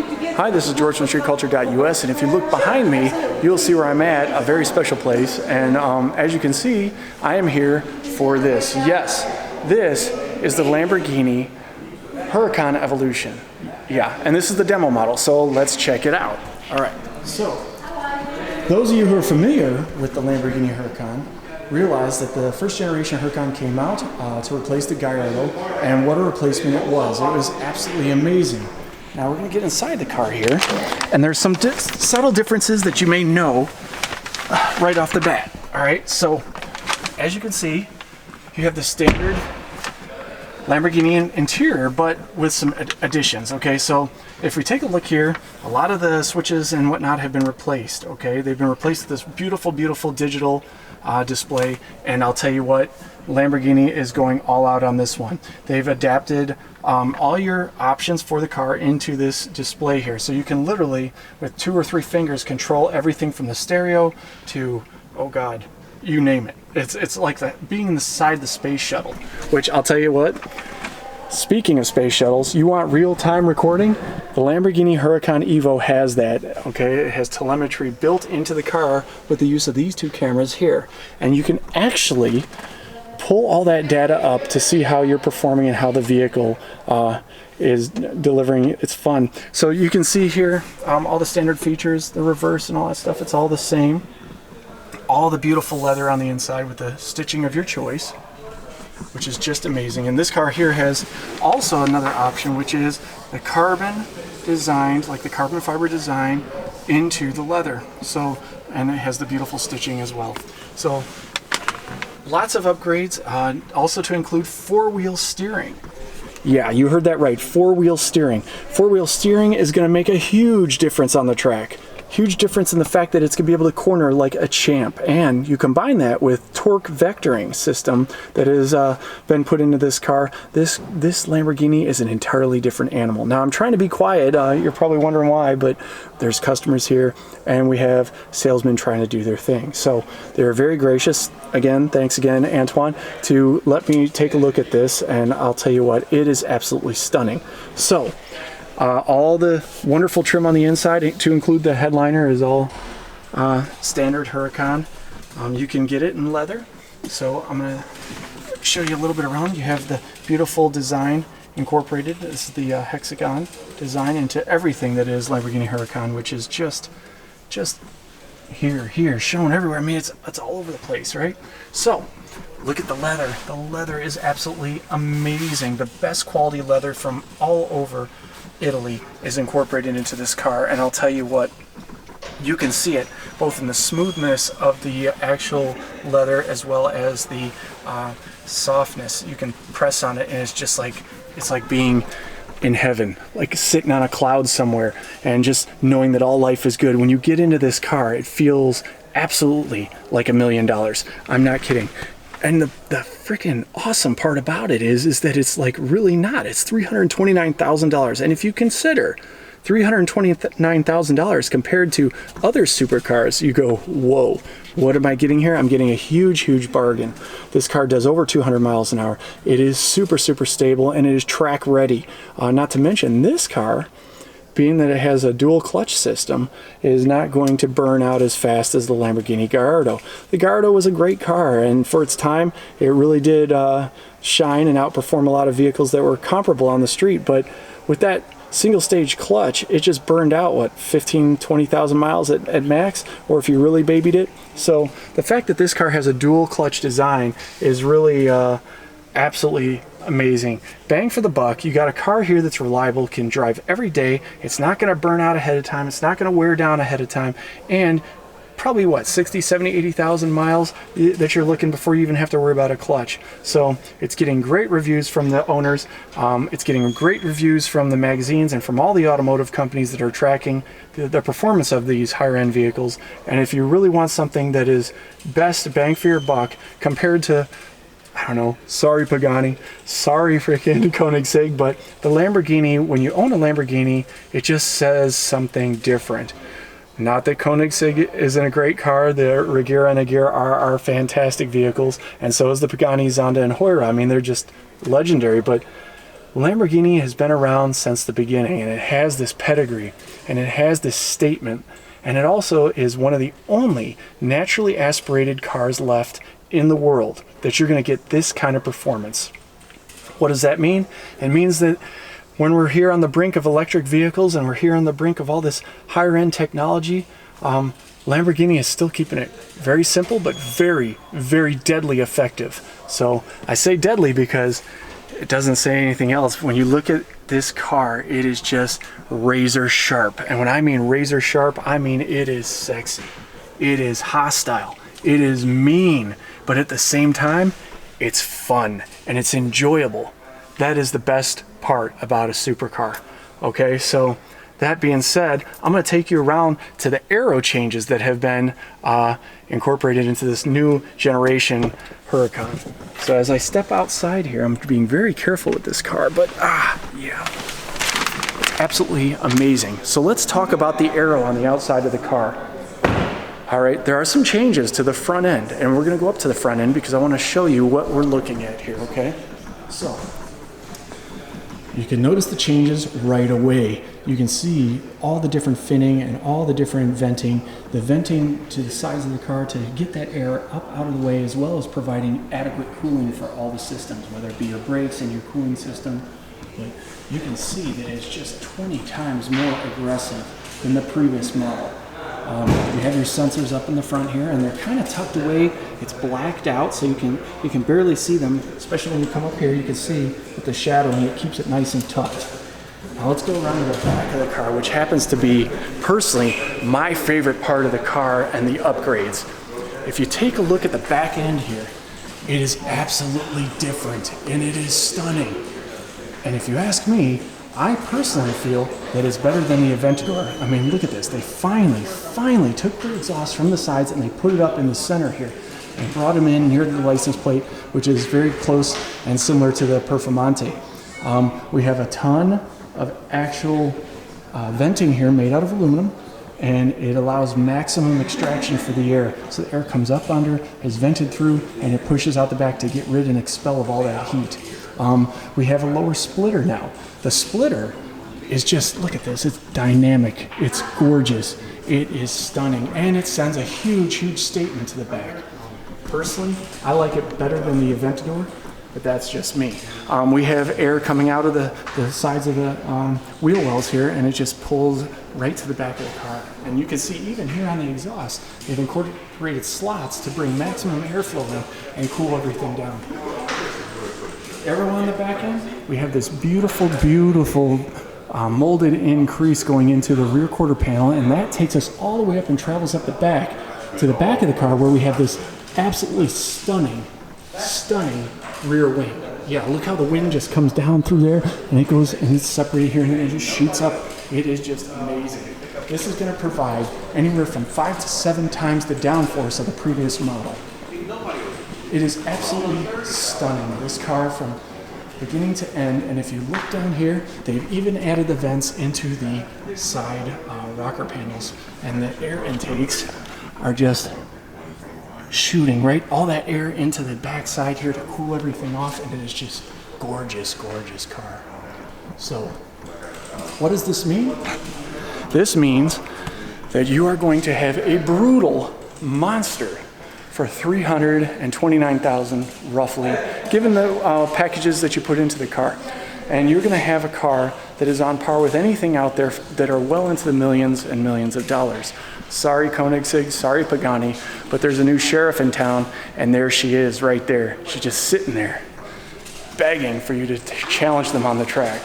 Hi, this is George from StreetCulture.US, and if you look behind me, you'll see where I'm at, a very special place. And as you can see, I am here for this. Yes, this is the Lamborghini Huracan Evolution. Yeah, and this is the demo model, so let's check it out. All right, so those of you who are familiar with the Lamborghini Huracan realize that the first generation Huracan came out to replace the Gallardo, and what a replacement it was. It was absolutely amazing. Now we're going to get inside the car here, and there's some subtle differences that you may know right off the bat. All right, so as you can see, you have the standard Lamborghini interior, but with some additions. Okay, so if we take a look here, a lot of the switches and whatnot have been replaced. Okay, they've been replaced with this beautiful, beautiful digital display, and I'll tell you what, Lamborghini is going all out on this one. They've adapted all your options for the car into this display here, so you can literally with 2 or 3 fingers control everything from the stereo to, oh god, you name it. It's like that being inside the space shuttle, which I'll tell you what, speaking of space shuttles, you want real-time recording? The Lamborghini Huracan Evo has that. Okay, it has telemetry built into the car with the use of these 2 cameras here, and you can actually pull all that data up to see how you're performing and how the vehicle is delivering. It's fun. So you can see here all the standard features, the reverse and all that stuff, it's all the same. All the beautiful leather on the inside with the stitching of your choice, which is just amazing. And this car here has also another option, which is the carbon designed, like the carbon fiber design into the leather. So, and it has the beautiful stitching as well. So lots of upgrades, also to include 4-wheel steering. Yeah, you heard that right, 4-wheel steering. 4-wheel steering is going to make a huge difference on the track. Huge difference in the fact that it's going to be able to corner like a champ, and you combine that with torque vectoring system that has been put into this car. This Lamborghini is an entirely different animal. Now I'm trying to be quiet, you're probably wondering why, but there's customers here and we have salesmen trying to do their thing. So they're very gracious. Again, thanks again, Antoine, to let me take a look at this, and I'll tell you what, it is absolutely stunning. So all the wonderful trim on the inside, to include the headliner, is all standard Huracan. You can get it in leather. So I'm going to show you a little bit around. You have the beautiful design incorporated. This is the hexagon design into everything that is Lamborghini Huracan, which is just here, shown everywhere. I mean, it's all over the place, right? So look at the leather. The leather is absolutely amazing. The best quality leather from all over Italy is incorporated into this car, and I'll tell you what, you can see it both in the smoothness of the actual leather as well as the softness. You can press on it and it's like being in heaven, like sitting on a cloud somewhere and just knowing that all life is good. When you get into this car, it feels absolutely like $1 million. I'm not kidding. And the freaking awesome part about it is that it's like really not. It's $329,000. And if you consider $329,000 compared to other supercars, you go, whoa, what am I getting here? I'm getting a huge, huge bargain. This car does over 200 miles an hour. It is super, super stable, and it is track ready. Not to mention this car, being that it has a dual clutch system, is not going to burn out as fast as the Lamborghini Gallardo. The Gallardo was a great car, and for its time, it really did shine and outperform a lot of vehicles that were comparable on the street. But with that single stage clutch, it just burned out, what, 20,000 miles at max, or if you really babied it. So the fact that this car has a dual clutch design is really absolutely amazing. Bang for the buck. You got a car here that's reliable, can drive every day. It's not going to burn out ahead of time. It's not going to wear down ahead of time. And probably what, 60, 70, 80,000 miles that you're looking before you even have to worry about a clutch. So it's getting great reviews from the owners. It's getting great reviews from the magazines and from all the automotive companies that are tracking the performance of these higher end vehicles. And if you really want something that is best bang for your buck compared to, I don't know, sorry Pagani, sorry freaking Koenigsegg, but the Lamborghini, when you own a Lamborghini, it just says something different. Not that Koenigsegg isn't a great car. The Regera and Agera are fantastic vehicles, and so is the Pagani, Zonda, and Huayra. I mean, they're just legendary, but Lamborghini has been around since the beginning, and it has this pedigree, and it has this statement, and it also is one of the only naturally aspirated cars left in the world that you're going to get this kind of performance. What does that mean? It means that when we're here on the brink of electric vehicles and we're here on the brink of all this higher end technology, Lamborghini is still keeping it very simple, but very, very deadly effective. So I say deadly because it doesn't say anything else. When you look at this car, it is just razor sharp. And when I mean razor sharp, I mean it is sexy. It is hostile. It is mean. But at the same time, it's fun and it's enjoyable. That is the best part about a supercar. Okay, so that being said, I'm going to take you around to the aero changes that have been incorporated into this new generation Huracan. So as I step outside here, I'm being very careful with this car, but yeah, it's absolutely amazing. So let's talk about the aero on the outside of the car. All right, there are some changes to the front end, and we're going to go up to the front end because I want to show you what we're looking at here, okay? So you can notice the changes right away. You can see all the different finning and all the different venting. The venting to the sides of the car to get that air up out of the way, as well as providing adequate cooling for all the systems, whether it be your brakes and your cooling system. But you can see that it's just 20 times more aggressive than the previous model. You have your sensors up in the front here, and they're kind of tucked away. It's blacked out, so you can barely see them. Especially when you come up here, you can see with the shadowing, it keeps it nice and tucked. Now let's go around to the back of the car, which happens to be, personally, my favorite part of the car and the upgrades. If you take a look at the back end here, it is absolutely different, and it is stunning. And if you ask me, I personally feel that it's better than the Aventador. I mean, look at this. They finally took the exhaust from the sides and they put it up in the center here and brought them in near the license plate, which is very close and similar to the Performante. We have a ton of actual venting here made out of aluminum, and it allows maximum extraction for the air. So the air comes up under, is vented through, and it pushes out the back to get rid and expel of all that heat. We have a lower splitter now. The splitter is just, look at this, it's dynamic, it's gorgeous, it is stunning, and it sends a huge statement to the back. Personally, I like it better than the Aventador, but that's just me. We have air coming out of the sides of the wheel wells here, and it just pulls right to the back of the car. And you can see even here on the exhaust, they've incorporated slots to bring maximum airflow in and cool everything down. Aero on the back end, we have this beautiful molded in crease going into the rear quarter panel, and that takes us all the way up and travels up the back to the back of the car, where we have this absolutely stunning rear wing. Yeah, look how the wind just comes down through there, and it goes and it's separated here and it just shoots up. It is just amazing. This is going to provide anywhere from 5 to 7 times the downforce of the previous model. It is absolutely stunning, this car from beginning to end. And if you look down here, they've even added the vents into the side rocker panels, and the air intakes are just shooting right all that air into the back side here to cool everything off, and it is just gorgeous car. So what does this mean? This means that you are going to have a brutal monster for $329,000 roughly, given the packages that you put into the car. And you're going to have a car that is on par with anything out there that are well into the millions and millions of dollars. Sorry Koenigsegg, sorry Pagani, but there's a new sheriff in town, and there she is right there. She's just sitting there begging for you to challenge them on the track.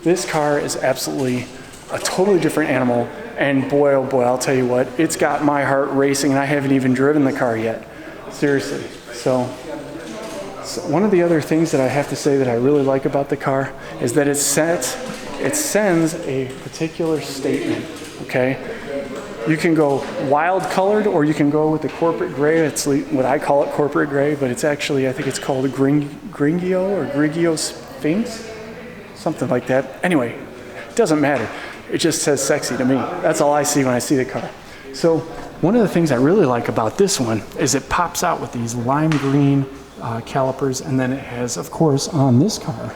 This car is absolutely a totally different animal, and boy, oh boy, I'll tell you what, it's got my heart racing, and I haven't even driven the car yet. Seriously. So one of the other things that I have to say that I really like about the car is that it sends a particular statement, okay? You can go wild colored, or you can go with the corporate gray. It's what I call it, corporate gray, but it's actually, I think it's called a Grigio or Grigio Sphinx, something like that. Anyway, it doesn't matter. It just says sexy to me. That's all I see when I see the car. So one of the things I really like about this one is it pops out with these lime green calipers, and then it has, of course, on this car,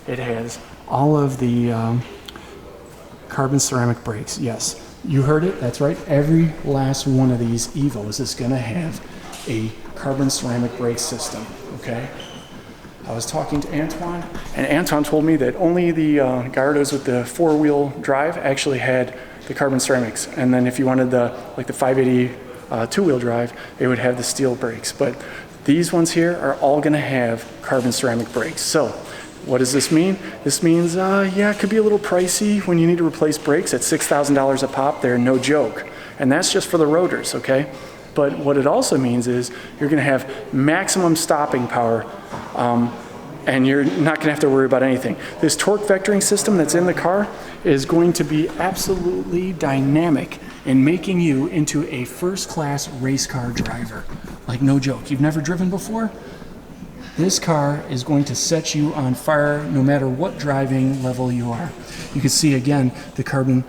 It has all of the carbon ceramic brakes. Yes, you heard it. That's right. Every last one of these Evos is going to have a carbon ceramic brake system. Okay. I was talking to Antoine, and Antoine told me that only the Gallardos with the 4-wheel drive actually had the carbon ceramics, and then if you wanted the 580 2-wheel drive, they would have the steel brakes. But these ones here are all going to have carbon ceramic brakes. So what does this mean? This means, yeah, it could be a little pricey when you need to replace brakes at $6,000 a pop. They're no joke, and that's just for the rotors, okay? But what it also means is you're going to have maximum stopping power, and you're not going to have to worry about anything. This torque vectoring system that's in the car is going to be absolutely dynamic in making you into a first-class race car driver. Like, no joke. You've never driven before? This car is going to set you on fire no matter what driving level you are. You can see, again, the carbon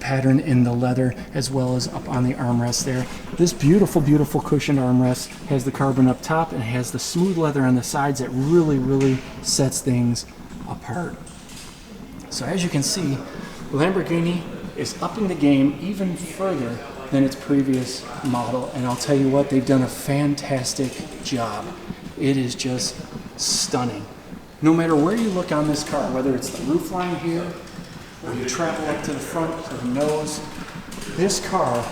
pattern in the leather as well as up on the armrest there. This beautiful, beautiful cushioned armrest has the carbon up top and has the smooth leather on the sides that really, really sets things apart. So as you can see, Lamborghini is upping the game even further than its previous model, and I'll tell you what, they've done a fantastic job. It is just stunning. No matter where you look on this car, whether it's the roof line here, or you travel up to the front to the nose, this car,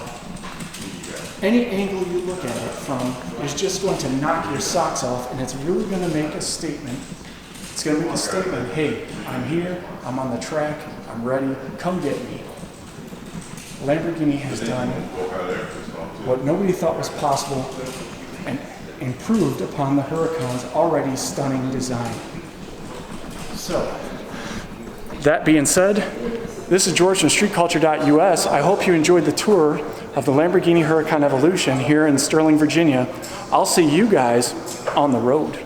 any angle you look at it from, is just going to knock your socks off, and it's really going to make a statement. It's going to make a statement, hey, I'm here, I'm on the track, I'm ready, come get me. Lamborghini has done what nobody thought was possible and improved upon the Huracan's already stunning design. So, that being said, this is George from StreetCulture.US. I hope you enjoyed the tour of the Lamborghini Huracan Evolution here in Sterling, Virginia. I'll see you guys on the road.